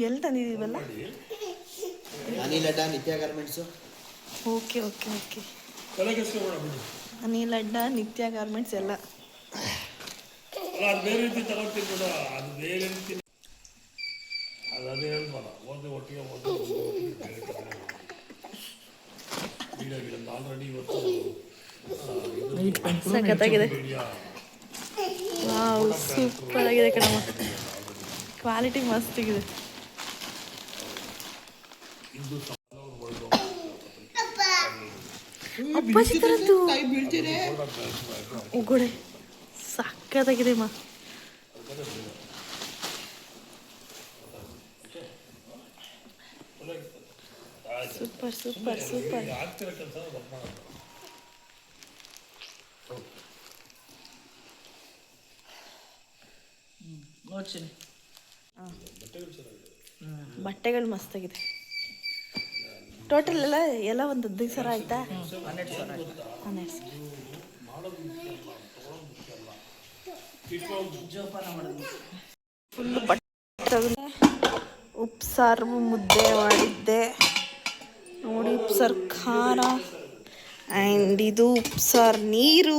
ಎಲ್ಲಿ ತಂದಿದ್ದೀವಲ್ಲ? ಅನಿಲ್ ಅಡ್ಡ ನಿತ್ಯ garments. Okay okay okay. Anil ಅಡ್ಡ ನಿತ್ಯ ಗಾರ್ಮೆಂಟ್ಸ್ ಎಲ್ಲ. ಅದು ಬೇರೆ ರೀತಿ ತಗೊಳ್ತೀನಿ ಕೂಡ, ಅದು ಬೇರೆ ರೀತಿ ಅದೇ ಹೇಳ್ಬಾರ. ಒಟ್ಟಿಗೆ ಆಲ್ರೆಡಿ ಇವತ್ತು ಸಖತ್ತಾಗಿದೆ. ವಾವ್, ಸೂಪರ್ ಆಗಿದೆ ಕಣಮ್ಮ. ಕ್ವಾಲಿಟಿ ಮಸ್ತಿಗಿದೆ. ಅಪ್ಪಾಜಿ ತರದ್ದು ಉಗುಡೆ ಸಖತ್ತಾಗಿದೆ ಅಮ್ಮ. Super super super. ನೋಡ್ತೀನಿ. ಬಟ್ಟೆಗಳು ಮಸ್ತಾಗಿದೆ. ಟೋಟಲ್ ಎಲ್ಲ ಒಂದು 15 ಸಾವಿರ ಆಯ್ತಾ? 12 ಸಾವಿರ ಆಯ್ತು. 12 ಸಾವಿರ. ಜೋಪಾನ ಮಾಡೋದು. ಫುಲ್ಲು ಬಟ್ಟೆ. ಉಪ್ಸಾರು ಮುದ್ದೆ ಮಾಡಿದ್ದೆ ನೋಡಿ. ಉಪ್ಸಾರು ಖಾರ ಆ್ಯಂಡ್ ಇದು ಉಪ್ಸಾರು ನೀರು.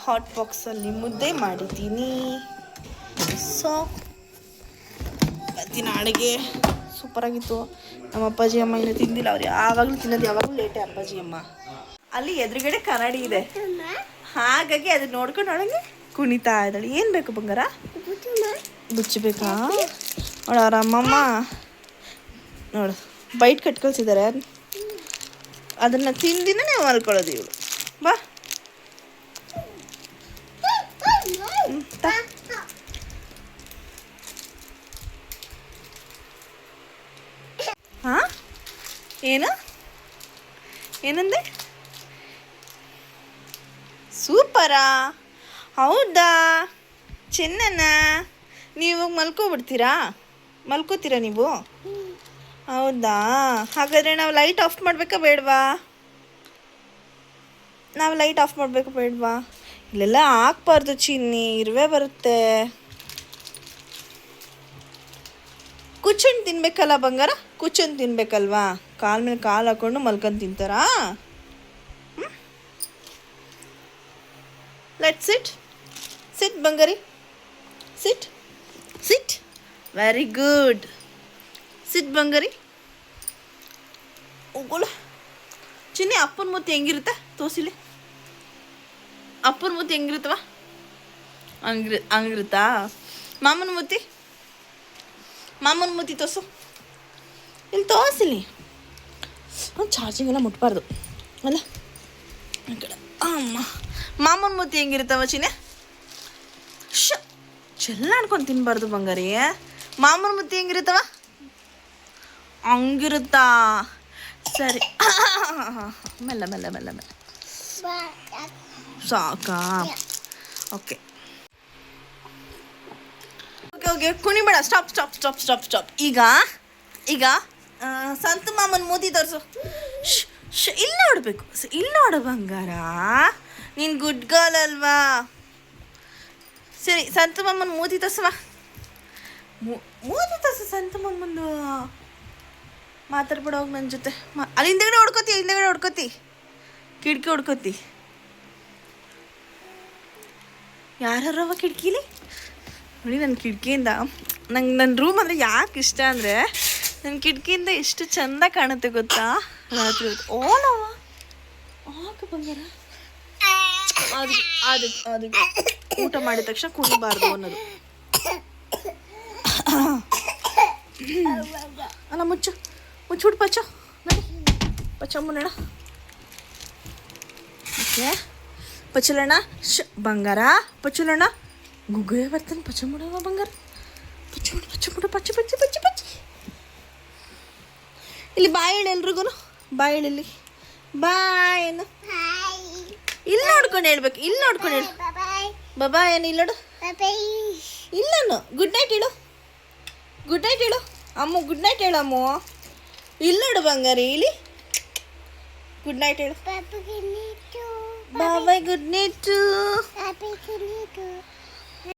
ಹಾಟ್ ಬಾಕ್ಸಲ್ಲಿ ಮುದ್ದೆ ಮಾಡಿದ್ದೀನಿ. ಸೊ ಇವತ್ತಿನ ಅಡುಗೆ ಸೂಪರಾಗಿತ್ತು. ನಮ್ಮ ಅಪ್ಪಾಜಿ ಅಮ್ಮ ಇನ್ನೂ ತಿಂದಿಲ್ಲ. ಅವ್ರು ಯಾವಾಗಲೂ ತಿನ್ನೋದು ಯಾವಾಗಲೂ ಲೇಟೇ ಅಪ್ಪಾಜಿ ಅಮ್ಮ. ಅಲ್ಲಿ ಎದುರುಗಡೆ ಕನ್ನಡಿ ಇದೆ, ಹಾಗಾಗಿ ಅದನ್ನ ನೋಡ್ಕೊಂಡು ಒಳಗೆ ಕುಣಿತಾ ಇದ್ದಾಳೆ. ಏನು ಬೇಕು ಬಂಗಾರ? ಬುಚ್ಚಬೇಕಾ? ನೋಡು ಅವ್ರ ಅಮ್ಮಮ್ಮ ನೋಡು ಬೈಟ್ ಕಟ್ಕೊಳ್ಸಿದ್ದಾರೆ. ಅದನ್ನು ತಿಂದಿನೇ ಮಲ್ಕೊಳ್ಳೋದು ಇವಳು. ಬಾ ಹಾಂ, ಏನು ಏನಂದೆ? ಸೂಪರಾ? ಹೌದಾ, ಚೆನ್ನಣ್ಣ. ನೀವು ಮಲ್ಕೊಬಿಡ್ತೀರಾ? ಮಲ್ಕೋತೀರಾ ನೀವು? ಹೌದಾ, ಹಾಗಾದರೆ ನಾವು ಲೈಟ್ ಆಫ್ ಮಾಡಬೇಕಾ ಬೇಡವಾ? ನಾವು ಲೈಟ್ ಆಫ್ ಮಾಡಬೇಕಾ ಬೇಡವಾ? ಇಲ್ಲೆಲ್ಲ ಹಾಕ್ಬಾರ್ದು ಚಿನ್ನಿ, ಇರುವೆ ಬರುತ್ತೆ. ಕುಚ್ಚಂಡು ತಿನ್ಬೇಕಲ್ಲ ಬಂಗಾರ? ಕುಚ್ಚಂಡು ತಿನ್ಬೇಕಲ್ವಾ? ಕಾಲ ಮೇಲೆ ಕಾಲು ಹಾಕ್ಕೊಂಡು ಮಲ್ಕೊಂಡು ತಿಂತಾರಾ? ಲೆಟ್ ಸಿಟ್. ಸಿಟ್ ಬಂಗಾರಿ, ಸಿಟ್ ಸಿಟ್. Very good. ಸಿಟ್ ಬಂಗಾರಿ. ಹೋಗೋಳ ಚಿನ್ನಿ. ಅಪ್ಪನ ಮೂತಿ ಹೆಂಗಿರುತ್ತೆ ತೋರಿಸಿಲಿ. ಅಪ್ಪನ ಮೂತಿ ಹೆಂಗಿರುತ್ತವ? ಹಂಗಿರುತ್ತಾ? ಮಾಮನ ಮೂತಿ, ಮಾಮನ ಮೂತಿ ತೋರಿಸು. ಇಲ್ಲಿ ತೋರಿಸಿಲಿ. ಚಾರ್ಜಿಂಗ್ ಎಲ್ಲ ಮುಟ್ಬಾರ್ದು ಅಲ್ಲ. ಈ ಕಡೆ ಅಮ್ಮ. ಮಾಮನ ಮೂತಿ ಹೆಂಗಿರುತ್ತವ ಚಿನ್ನೆ? ಚೆಲ್ಲಾಡ್ಕೊಂಡು ತಿನ್ಬಾರ್ದು ಬಂಗಾರಿ. ಮಾಮನ ಮೂತಿ ಹೆಂಗಿರುತ್ತವ? ಹಂಗಿರುತ್ತಾ? ಸರಿ, ಮೆಲ್ಲ ಮೆಲ್ಲ ಮೆಲ್ಲ ಮೆಲ್ಲ. ಸಾಕಾ? Okay okay okay. ಕುಣಿಬೇಡ. Stop stop stop stop stop. ಈಗ ಈಗ ಸಂತು ಮಾಮನ ಮೂತಿ ತೋರಿಸು. ಇಲ್ಲಿ ನೋಡಬೇಕು. ಇಲ್ಲಿ ನೋಡು ಬಂಗಾರ, ನೀನು ಗುಡ್ ಗರ್ಲ್ ಅಲ್ವಾ? ಸರಿ, ಸಂತು ಮಾಮನ ಮೂತಿ ತೋರಿಸುವ. ಮೂತಿ ತೋರಿಸು ಸಂತು ಮಾಮಂದು. ಮಾತಾಡ್ಬಿಡೋಗಿ ನನ್ನ ಜೊತೆ. ಅಲ್ಲಿ ಹಿಂದೆಗಡೆ ಹೊಡ್ಕೋತಿ, ಹಿಂದೆಗಡೆ ಹೊಡ್ಕೋತಿ, ಕಿಟಕಿ ಹೊಡ್ಕೋತಿ. ಯಾರವ ಕಿಟಕಿಲಿ ನೋಡಿ. ನನ್ನ ಕಿಟಕಿಯಿಂದ ನನ್ನ ರೂಮ್ ಅಂದರೆ ಯಾಕೆ ಇಷ್ಟ ಅಂದರೆ, ನನ್ನ ಕಿಟಕಿಯಿಂದ ಎಷ್ಟು ಚೆಂದ ಕಾಣುತ್ತೆ ಗೊತ್ತಾ ರಾತ್ರಿ ಹೊತ್ತು. ಓಲವ ಆಗ ಬಂಗಾರ. ಅದು ಊಟ ಮಾಡಿದ ತಕ್ಷಣ ಕುಣಿಬಾರ್ದು ಅನ್ನೋದು. ಅಲ್ಲ ಮುಚ್ಚು ಮುಚ್ಚಿಬಿಟ್ಟು ಪಚ್ಚ ನೋಡಿ. ಪಚ್ಚಮ್ಮನಣ್ಣ. ಓಕೆ ಪಚ್ಚಲಣ್ಣ. ಬಂಗಾರ ಪಚ್ಚಲಣ್ಣ. ಗುಗ್ಗೇ ಬರ್ತಾನೆ. ಪಚ್ಚಮ್ಮಡವ ಬಂಗಾರ. ಪಚ್ಚಮುಡು ಪಚ್ಚಮುಡು ಪಚ್ಚ ಪಚ್ಚ ಪಚ್ಚ ಪಚ್ಚ. ಇಲ್ಲಿ ಬಾಯ್ ಹೇಳಿ ಎಲ್ರಿಗೂ. ಬಾಯ್ ಹೇಳಿ. ಇಲ್ಲಿ ಬಾಯ್ ಏನು? ಇಲ್ಲಿ ನೋಡ್ಕೊಂಡು ಹೇಳ್ಬೇಕು. ಇಲ್ಲಿ ನೋಡ್ಕೊಂಡು ಹೇಳು. ಬಾಬಾ ಏನು? ಇಲ್ಲಿ ನೋಡು. ಇಲ್ಲನು ಗುಡ್ ನೈಟ್ ಹೇಳು. ಗುಡ್ ನೈಟ್ ಹೇಳು ಅಮ್ಮ. ಗುಡ್ ನೈಟ್ ಹೇಳು ಅಮ್ಮ. ಇಲ್ಲಿ ನೋಡು ಬಂಗಾರಿ. ಇಲ್ಲಿ ಗುಡ್ ನೈಟ್ ಹೇಳು. Bye good night.